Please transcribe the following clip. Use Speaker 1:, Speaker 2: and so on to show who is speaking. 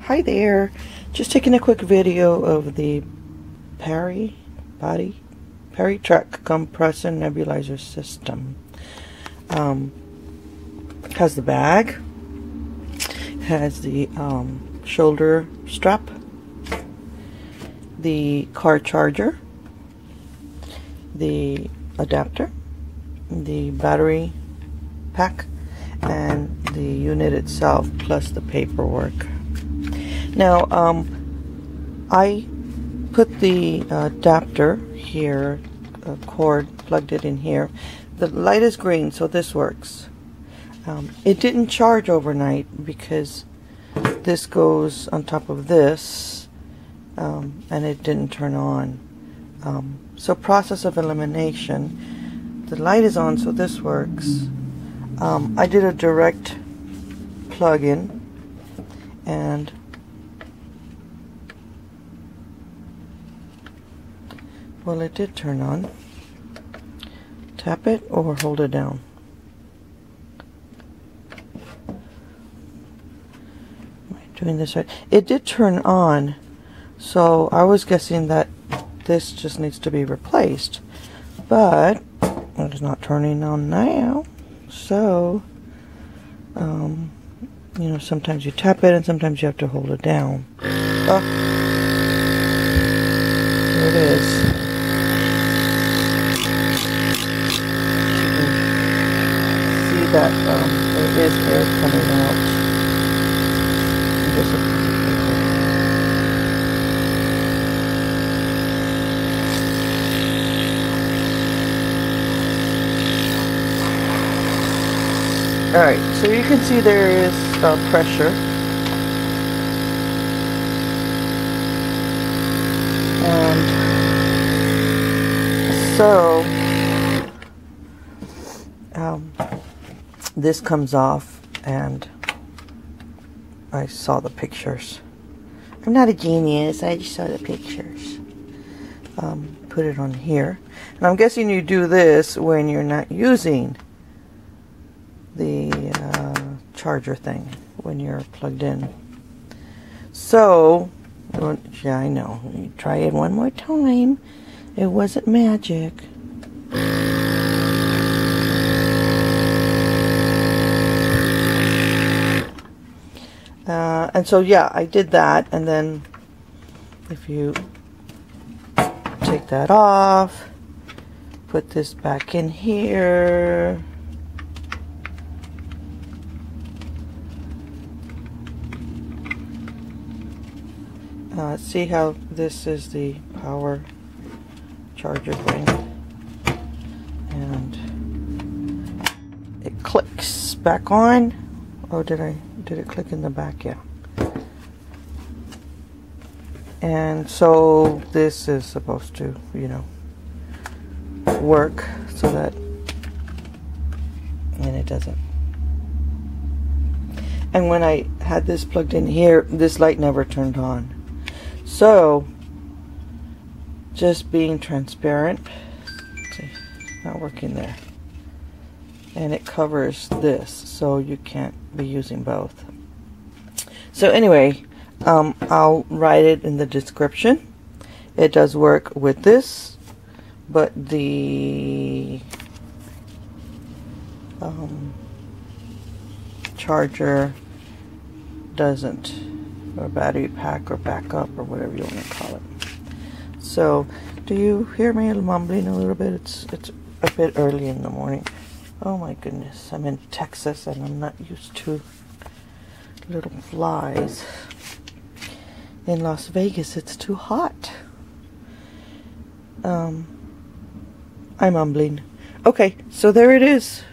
Speaker 1: Hi there, just taking a quick video of the Pari Truck Compressor Nebulizer System. Has the bag, has the shoulder strap, the car charger, the adapter, the battery pack, and the unit itself, plus the paperwork. Now, I put the adapter here, cord, plugged it in here. The light is green, so this works. It didn't charge overnight because this goes on top of this, and it didn't turn on. So process of elimination. The light is on, so this works. I did a direct plug-in, and well, it did turn on. Tap it or hold it down. Am I doing this right? It did turn on, so I was guessing that this just needs to be replaced, but it's not turning on now. So, you know, sometimes you tap it and sometimes you have to hold it down. Oh, there it is. That there is air coming out. Alright, so you can see there is pressure. And so this comes off, and I saw the pictures. I'm not a genius, I just saw the pictures. Put it on here. And I'm guessing you do this when you're not using the charger thing, when you're plugged in. So, yeah, I know. You try it one more time. It wasn't magic. And so, yeah, I did that, and then if you take that off, put this back in here, see how this is the power charger thing, and it clicks back on. Oh, did it click in the back? Yeah. And so this is supposed to, you know, work so that, and it doesn't. And when I had this plugged in here, this light never turned on. So, just being transparent. See, it's not working there. And it covers this, so you can't be using both. So anyway, I'll write it in the description. It does work with this, but the charger doesn't, or battery pack or backup or whatever you want to call it. So, do you hear me mumbling a little bit? It's a bit early in the morning. Oh my goodness, I'm in Texas and I'm not used to little flies. In Las Vegas, it's too hot. I'm mumbling. Okay, so there it is.